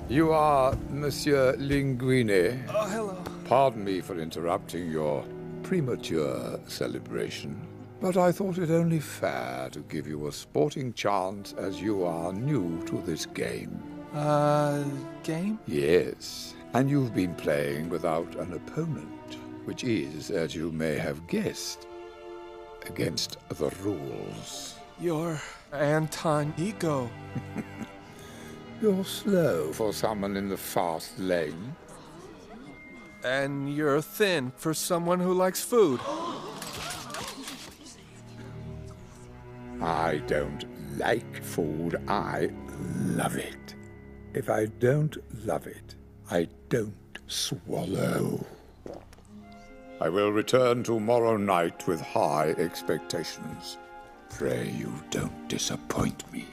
You are Monsieur Linguine. Oh, hello. Pardon me for interrupting your premature celebration, but I thought it only fair to give you a sporting chance as you are new to this game. Game? Yes, and you've been playing without an opponent, which is, as you may have guessed, against the rules. You're anti-ego. You're slow for someone in the fast lane. And you're thin for someone who likes food. I don't like food, I love it. If I don't love it, I don't swallow. I will return tomorrow night with high expectations. Pray you don't disappoint me.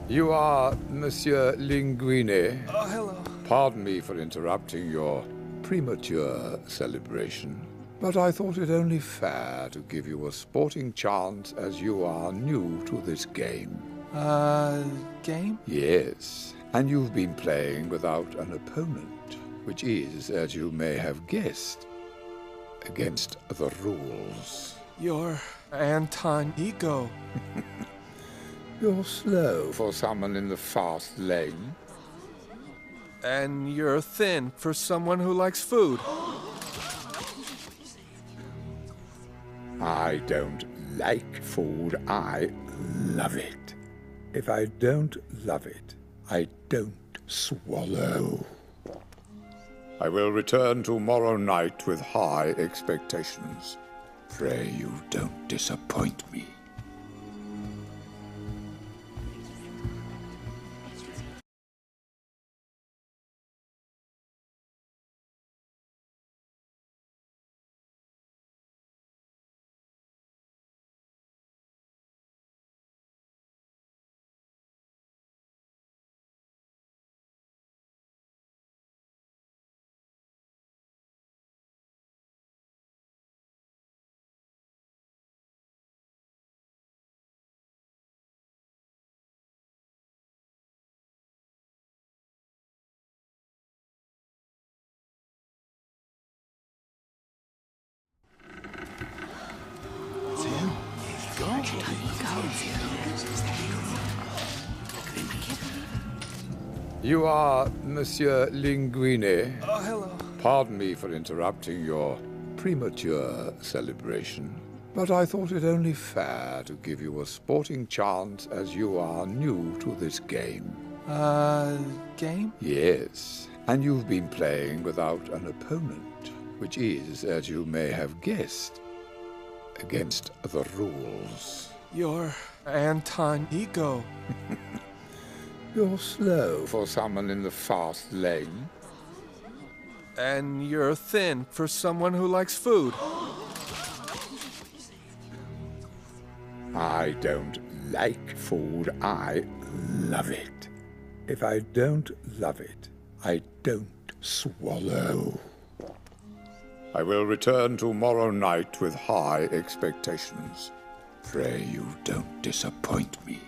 You are Monsieur Linguine. Oh, hello. Pardon me for interrupting your premature celebration, but I thought it only fair to give you a sporting chance as you are new to this game. Game? Yes, and you've been playing without an opponent, which is, as you may have guessed, against the rules. You're anti-ego. You're slow for someone in the fast lane. And you're thin for someone who likes food. I don't like food, I love it. If I don't love it, I don't swallow. I will return tomorrow night with high expectations. Pray you don't disappoint me. You are Monsieur Linguine. Oh, hello. Pardon me for interrupting your premature celebration, but I thought it only fair to give you a sporting chance as you are new to this game. Game? Yes, and you've been playing without an opponent, which is, as you may have guessed, against the rules. You're anti-ego. You're slow for someone in the fast lane. And you're thin for someone who likes food. I don't like food, I love it. If I don't love it, I don't swallow. I will return tomorrow night with high expectations. Pray you don't disappoint me.